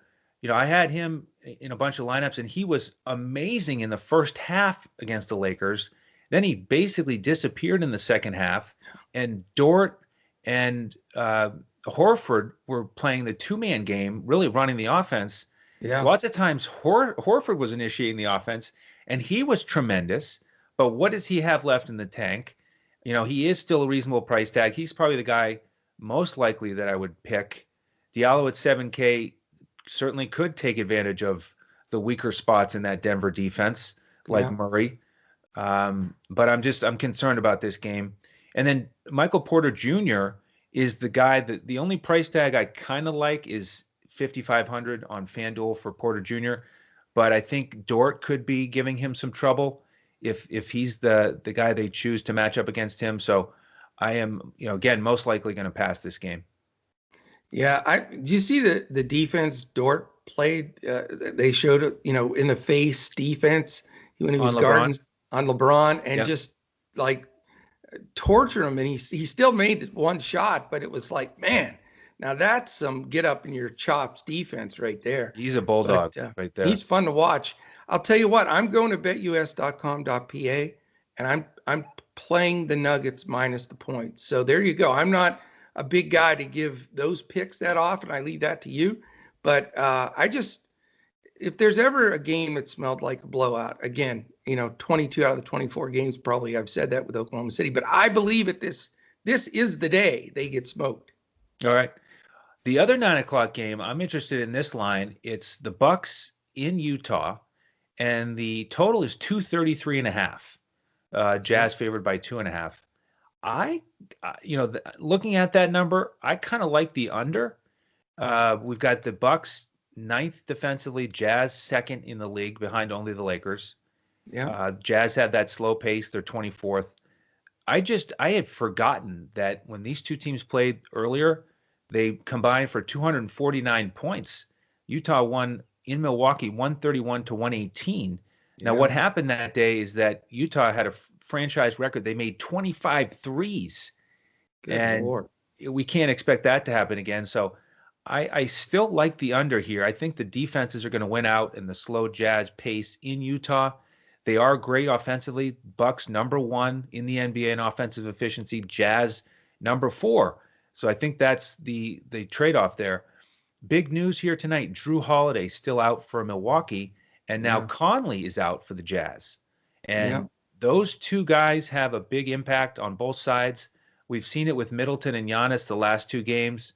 I had him in a bunch of lineups, and he was amazing in the first half against the Lakers. Then he basically disappeared in the second half, and Dort and Horford were playing the two-man game, really running the offense. Yeah. Lots of times Horford was initiating the offense, and he was tremendous. But what does he have left in the tank? He is still a reasonable price tag. He's probably the guy most likely that I would pick. Diallo at 7K certainly could take advantage of the weaker spots in that Denver defense, like Murray. But I'm concerned about this game. And then Michael Porter Jr. is the guy that the only price tag I kind of like is 5,500 on FanDuel for Porter Jr. But I think Dort could be giving him some trouble if he's the guy they choose to match up against him. So I am, again, most likely going to pass this game. Yeah, do you see the defense Dort played? They showed it, in the face defense when he was guarding on LeBron, and just like torture him, and he still made one shot, but it was like, man, now that's some get up in your chops defense right there. He's a bulldog right there. He's fun to watch. I'll tell you what, I'm going to betus.com.pa, and I'm playing the Nuggets minus the points. So there you go. I'm not a big guy to give those picks that often. I leave that to you. But if there's ever a game that smelled like a blowout, again, 22 out of the 24 games, probably I've said that with Oklahoma City, but I believe this is the day they get smoked. All right. The other 9:00 game, I'm interested in this line. It's the Bucks in Utah, and the total is 233.5. Jazz favored by 2.5. Looking at that number, I kind of like the under. We've got the Bucks 9th defensively, Jazz 2nd in the league behind only the Lakers. Yeah. Jazz had that slow pace. They're 24th. I had forgotten that when these two teams played earlier, they combined for 249 points. Utah won in Milwaukee 131-118. Now, what happened that day is that Utah had a franchise record. They made 25 threes. Good Lord. We can't expect that to happen again. So I still like the under here. I think the defenses are going to win out in the slow Jazz pace in Utah. They are great offensively. Bucks #1 in the NBA in offensive efficiency. Jazz #4. So I think that's the trade-off there. Big news here tonight. Drew Holiday still out for Milwaukee, and now Conley is out for the Jazz. And those two guys have a big impact on both sides. We've seen it with Middleton and Giannis the last two games.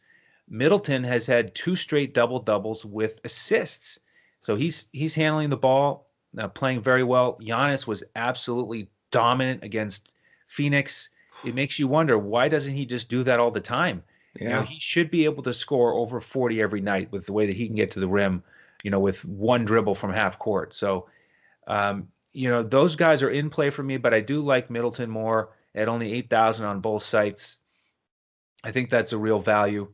Middleton has had 2 straight double-doubles with assists. So he's handling the ball, playing very well. Giannis was absolutely dominant against Phoenix. It makes you wonder, why doesn't he just do that all the time? Yeah. He should be able to score over 40 every night with the way that he can get to the rim, with one dribble from half court. So, those guys are in play for me, but I do like Middleton more at only 8,000 on both sites. I think that's a real value.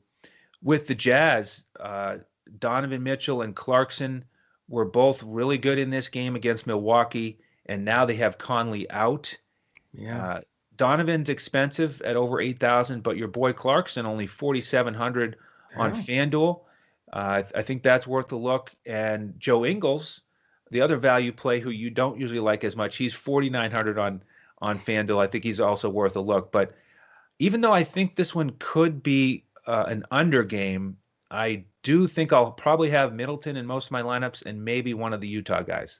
With the Jazz, Donovan Mitchell and Clarkson were both really good in this game against Milwaukee, and now they have Conley out. Yeah. Donovan's expensive at over 8,000, but your boy Clarkson only 4,700 on FanDuel. I think that's worth a look. And Joe Ingles, the other value play who you don't usually like as much, he's 4,900 on FanDuel. I think he's also worth a look. But even though I think this one could be an under game, I do think I'll probably have Middleton in most of my lineups and maybe one of the Utah guys.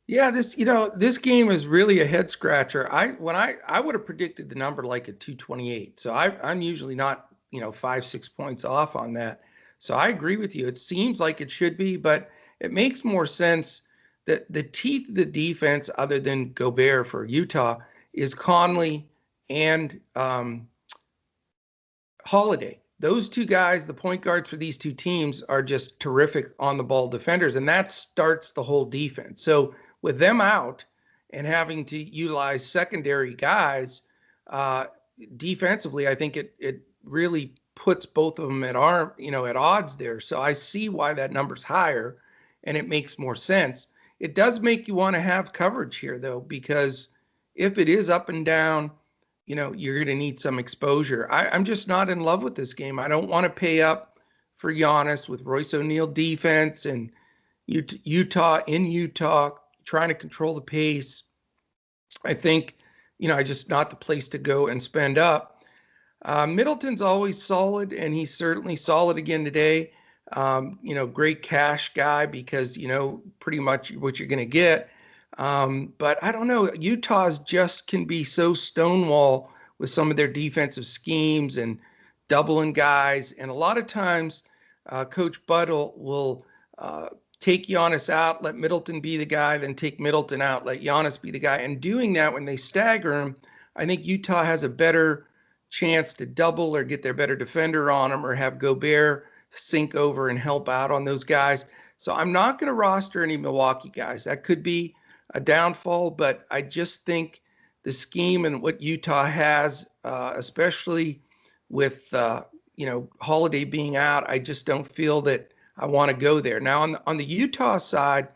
Yeah, this game is really a head scratcher. I would have predicted the number like at 228. So I'm usually not, 5-6 points off on that. So I agree with you. It seems like it should be, but it makes more sense that the teeth of the defense, other than Gobert for Utah, is Conley and Holiday. Those two guys, the point guards for these two teams, are just terrific on the ball defenders, and that starts the whole defense. So with them out and having to utilize secondary guys defensively, I think it really puts both of them at odds there. So I see why that number's higher, and it makes more sense. It does make you want to have coverage here, though, because if it is up and down, you're going to need some exposure. I'm just not in love with this game. I don't want to pay up for Giannis with Royce O'Neal defense and Utah trying to control the pace. I think, just not the place to go and spend up. Middleton's always solid, and he's certainly solid again today. Great cash guy because, pretty much what you're going to get. But I don't know. Utah's just can be so stonewall with some of their defensive schemes and doubling guys. And a lot of times, Coach Buttle will take Giannis out, let Middleton be the guy, then take Middleton out, let Giannis be the guy. And doing that when they stagger him, I think Utah has a better chance to double or get their better defender on them or have Gobert sink over and help out on those guys. So I'm not going to roster any Milwaukee guys. That could be a downfall, but I just think the scheme and what Utah has, especially with Holiday being out, I just don't feel that I want to go there. Now on the Utah side,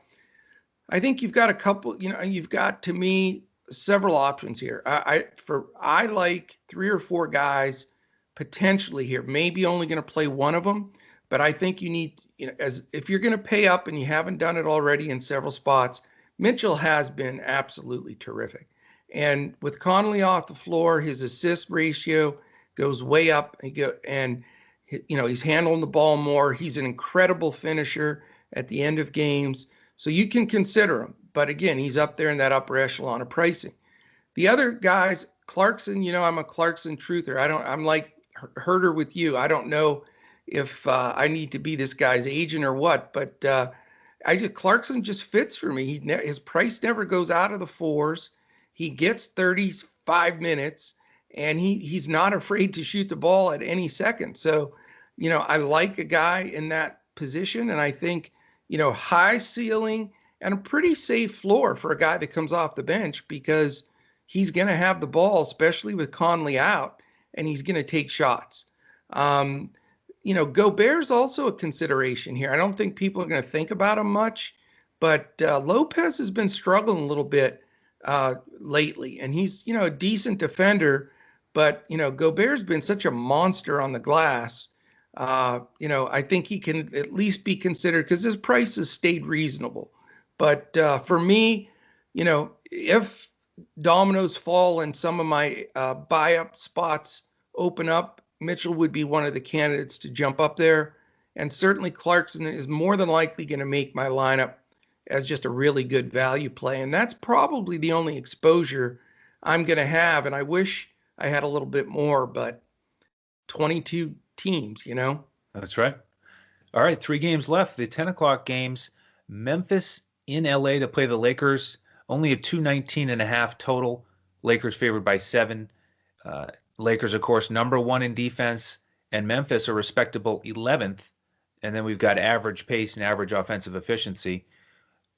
I think you've got a couple. You've got, to me, several options here. I like 3 or 4 guys potentially here. Maybe only going to play one of them, but I think you need, as if you're going to pay up and you haven't done it already in several spots. Mitchell has been absolutely terrific, and with Conley off the floor, his assist ratio goes way up. And he's handling the ball more. He's an incredible finisher at the end of games. So you can consider him. But again, he's up there in that upper echelon of pricing. The other guys, Clarkson, I'm a Clarkson truther. I'm like Herder with you. I don't know if I need to be this guy's agent or what, but Clarkson just fits for me. His price never goes out of the fours. He gets 35 minutes, and he's not afraid to shoot the ball at any second. So, I like a guy in that position, and I think, high ceiling and a pretty safe floor for a guy that comes off the bench, because he's going to have the ball, especially with Conley out, and he's going to take shots. Gobert's also a consideration here. I don't think people are going to think about him much, but Lopez has been struggling a little bit lately, and he's, a decent defender, but, Gobert's been such a monster on the glass. I think he can at least be considered because his price has stayed reasonable. But for me, if dominoes fall and some of my buy-up spots open up, Mitchell would be one of the candidates to jump up there. And certainly Clarkson is more than likely going to make my lineup as just a really good value play. And that's probably the only exposure I'm going to have. And I wish I had a little bit more, but 22 teams, That's right. All right, 3 games left. The 10 o'clock games. Memphis in LA to play the Lakers. Only a 219.5 total. Lakers favored by 7. Lakers, of course, number 1 in defense, and Memphis a respectable 11th. And then we've got average pace and average offensive efficiency.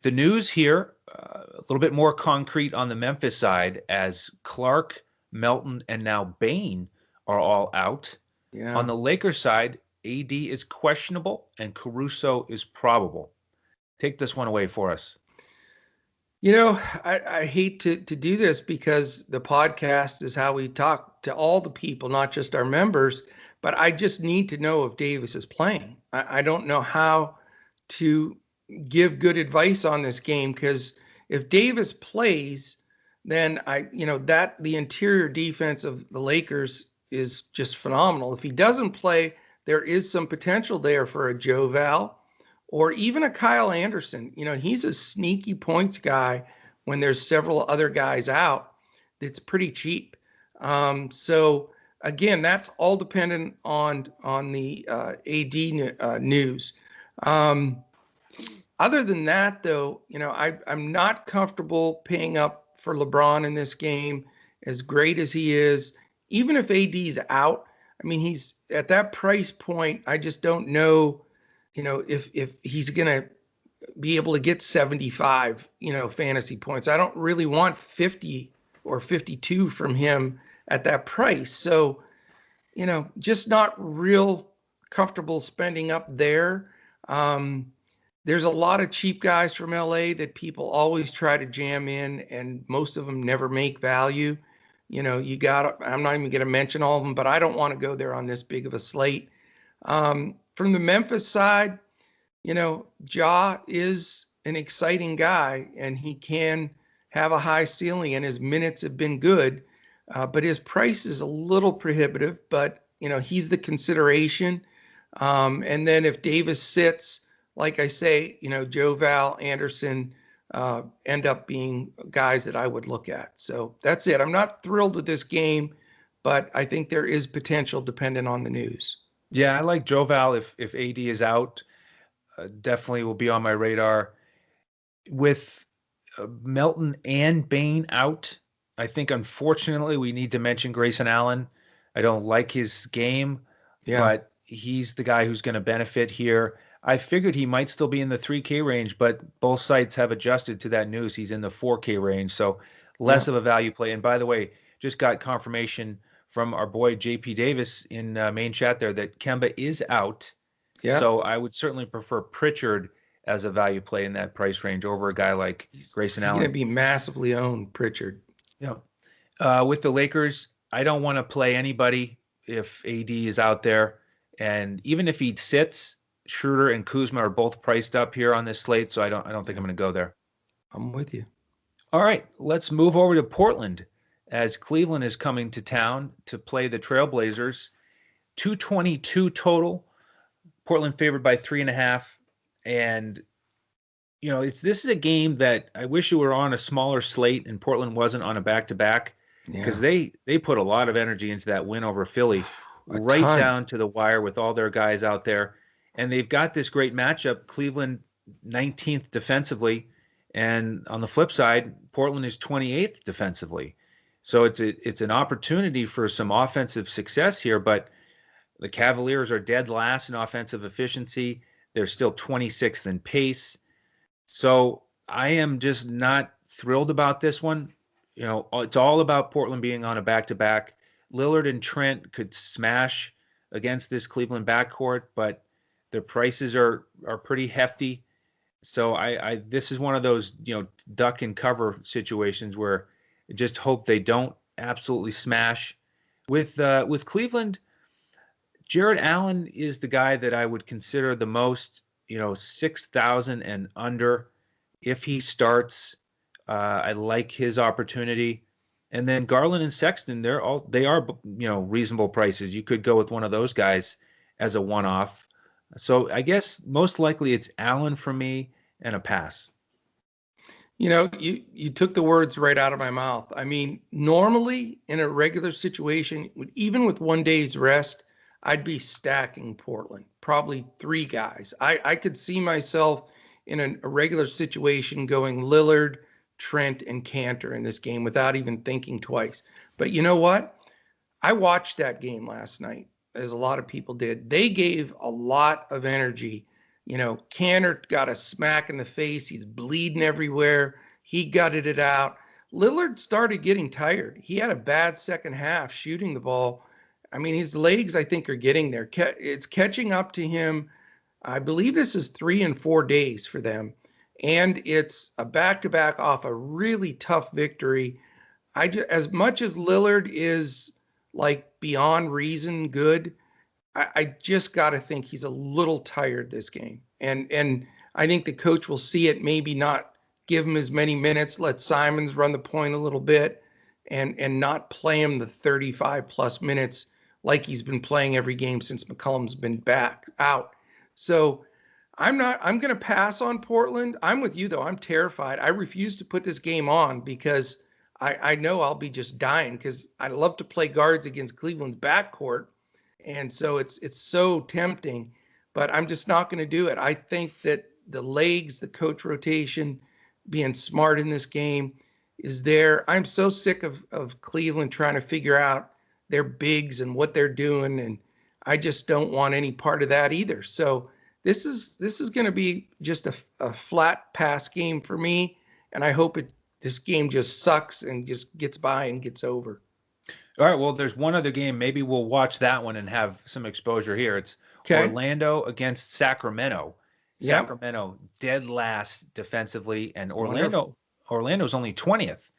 The news here, a little bit more concrete on the Memphis side, as Clark, Melton, and now Bain are all out. Yeah. On the Lakers side, AD is questionable and Caruso is probable. Take this one away for us. I hate to do this because the podcast is how we talk to all the people, not just our members, but I just need to know if Davis is playing. I don't know how to give good advice on this game, because if Davis plays, then the interior defense of the Lakers is just phenomenal. If he doesn't play, there is some potential there for a Joe Val or even a Kyle Anderson. He's a sneaky points guy when there's several other guys out. It's pretty cheap. So again, that's all dependent on the AD news. Other than that, though, I'm not comfortable paying up for LeBron in this game, as great as he is. Even if AD's out, he's at that price point. I just don't know, if he's going to be able to get 75, fantasy points. I don't really want 50 or 52 from him at that price. So, just not real comfortable spending up there. There's a lot of cheap guys from LA that people always try to jam in, and most of them never make value. I'm not even going to mention all of them, but I don't want to go there on this big of a slate. From the Memphis side, Ja is an exciting guy, and he can have a high ceiling, and his minutes have been good, but his price is a little prohibitive, but, he's the consideration. And then if Davis sits, like I say, Joe Val, Anderson, end up being guys that I would look at. So that's it. I'm not thrilled with this game, but I think there is potential dependent on the news. Yeah, I like Joe Val if AD is out. Definitely will be on my radar. With Melton and Bain out, I think, unfortunately, we need to mention Grayson Allen. I don't like his game, Yeah. but he's the guy who's going to benefit here. I figured he might still be in the 3K range, but both sites have adjusted to that news. He's in the 4K range, so Yeah. less of a value play. And by the way, just got confirmation from our boy JP Davis in main chat there that Kemba is out. Yeah. So I would certainly prefer Pritchard as a value play in that price range over a guy like Grayson He's going to Allen. be massively owned, Pritchard. Yeah. With the Lakers, I don't want to play anybody if AD is out there. And even if he sits, Schroeder and Kuzma are both priced up here on this slate, so I don't think I'm going to go there. I'm with you. All right, let's move over to Portland as Cleveland is coming to town to play the Trailblazers. 222 total. Portland favored by 3.5. And this is a game that I wish it were on a smaller slate and Portland wasn't on a back-to-back because they put a lot of energy into that win over Philly, right down to the wire with all their guys out there. And they've got this great matchup. Cleveland 19th defensively, and on the flip side, Portland is 28th defensively. So it's an opportunity for some offensive success here, but the Cavaliers are dead last in offensive efficiency. They're still 26th in pace. So I am just not thrilled about this one. It's all about Portland being on a back-to-back. Lillard and Trent could smash against this Cleveland backcourt, but their prices are pretty hefty. So I this is one of those, duck and cover situations where I just hope they don't absolutely smash. With Cleveland, Jared Allen is the guy that I would consider the most, 6,000 and under. If he starts, I like his opportunity. And then Garland and Sexton, they are reasonable prices. You could go with one of those guys as a one-off. So I guess most likely it's Allen for me and a pass. You took the words right out of my mouth. I mean, normally in a regular situation, even with 1 day's rest, I'd be stacking Portland, probably 3 guys. I could see myself in a regular situation going Lillard, Trent, and Cantor in this game without even thinking twice. But you know what? I watched that game last night, as a lot of people did. They gave a lot of energy. Cantor got a smack in the face. He's bleeding everywhere. He gutted it out. Lillard started getting tired. He had a bad second half shooting the ball. I mean, his legs, I think, are getting there. It's catching up to him. I believe this is 3 and 4 days for them. And it's a back-to-back off a really tough victory. As much as Lillard is like beyond reason good, I just got to think he's a little tired this game. And I think the coach will see it, maybe not give him as many minutes, let Simons run the point a little bit, and not play him the 35 plus minutes like he's been playing every game since McCollum's been out. So I'm going to pass on Portland. I'm with you though. I'm terrified. I refuse to put this game on because I know I'll be just dying because I love to play guards against Cleveland's backcourt. And so it's so tempting, but I'm just not going to do it. I think that the legs, the coach rotation, being smart in this game is there. I'm so sick of Cleveland trying to figure out their bigs and what they're doing. And I just don't want any part of that either. So this is going to be just a flat pass game for me. And I hope this game just sucks and just gets by and gets over. All right. Well, there's one other game. Maybe we'll watch that one and have some exposure here. It's Orlando against Sacramento. Yep. Sacramento dead last defensively, and Orlando's only 20th.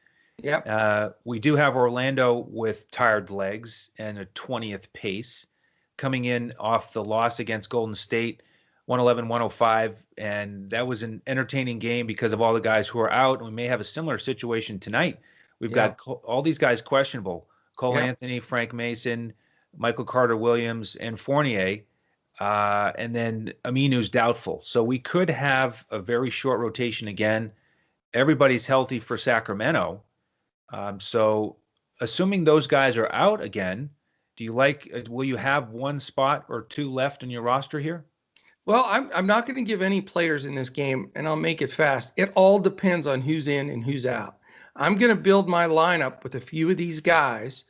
Yep. We do have Orlando with tired legs and a 20th pace coming in off the loss against Golden State, 111-105. And that was an entertaining game because of all the guys who are out. We may have a similar situation tonight. We've got all these guys questionable. Cole Anthony, Frank Mason, Michael Carter-Williams, and Fournier. And then Aminu's doubtful. So we could have a very short rotation again. Everybody's healthy for Sacramento. So assuming those guys are out again, will you have one spot or 2 left in your roster here? Well, I'm not going to give any players in this game, and I'll make it fast. It all depends on who's in and who's out. I'm going to build my lineup with a few of these guys.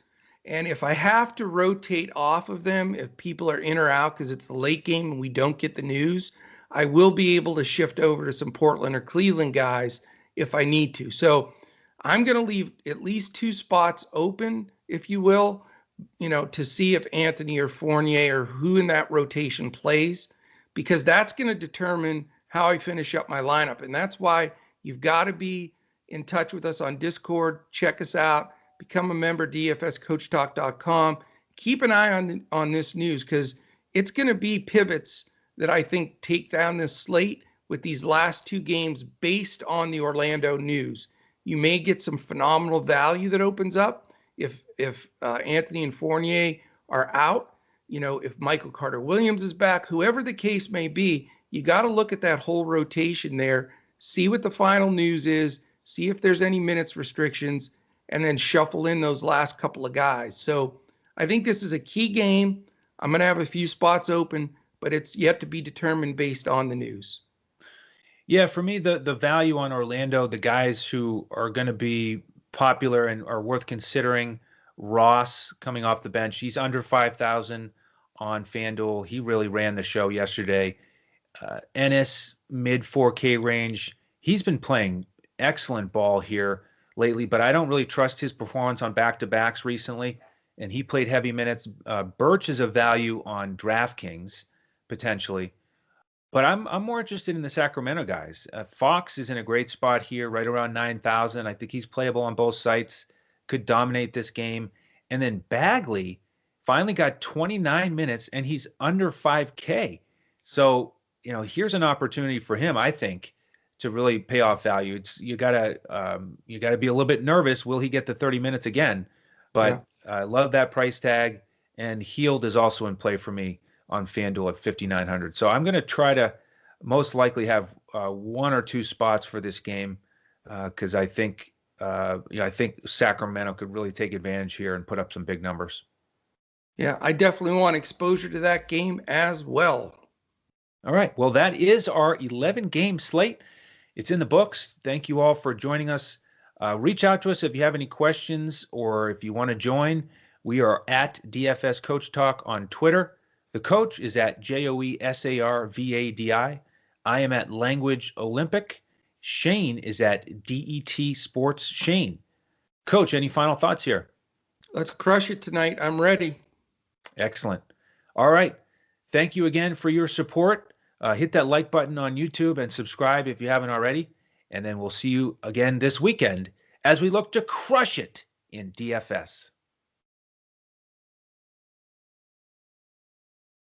And if I have to rotate off of them, if people are in or out because it's the late game and we don't get the news, I will be able to shift over to some Portland or Cleveland guys if I need to. So I'm going to leave at least 2 spots open, if you will, to see if Anthony or Fournier or who in that rotation plays, because that's going to determine how I finish up my lineup. And that's why you've got to be in touch with us on Discord. Check us out. Become a member, dfscoachtalk.com. Keep an eye on this news, because it's going to be pivots that I think take down this slate with these last 2 games based on the Orlando news. You may get some phenomenal value that opens up if Anthony and Fournier are out. If Michael Carter-Williams is back, whoever the case may be, you got to look at that whole rotation there, see what the final news is, see if there's any minutes restrictions, and then shuffle in those last couple of guys. So I think this is a key game. I'm going to have a few spots open, but it's yet to be determined based on the news. Yeah, for me, the value on Orlando, the guys who are going to be popular and are worth considering, Ross coming off the bench. He's under 5,000 on FanDuel. He really ran the show yesterday. Ennis, mid 4K range. He's been playing excellent ball here lately, but I don't really trust his performance on back-to-backs recently, and he played heavy minutes. Birch is a value on DraftKings, potentially. But I'm more interested in the Sacramento guys. Fox is in a great spot here, right around 9,000. I think he's playable on both sites, could dominate this game. And then Bagley finally got 29 minutes, and he's under 5K. So, here's an opportunity for him, I think, to really pay off value. You gotta be a little bit nervous. Will he get the 30 minutes again? But I love that price tag. And Heald is also in play for me on FanDuel at 5,900. So I'm going to try to most likely have 1 or 2 spots for this game because I think Sacramento could really take advantage here and put up some big numbers. Yeah, I definitely want exposure to that game as well. All right. Well, that is our 11-game slate. It's in the books. Thank you all for joining us. Reach out to us if you have any questions or if you want to join. We are at DFS Coach Talk on Twitter. The coach is at JOESARVADI. I am at Language Olympic. Shane is at DET Sports Shane. Coach, any final thoughts here? Let's crush it tonight. I'm ready. Excellent. All right. Thank you again for your support. Hit that like button on YouTube and subscribe if you haven't already. And then we'll see you again this weekend as we look to crush it in DFS.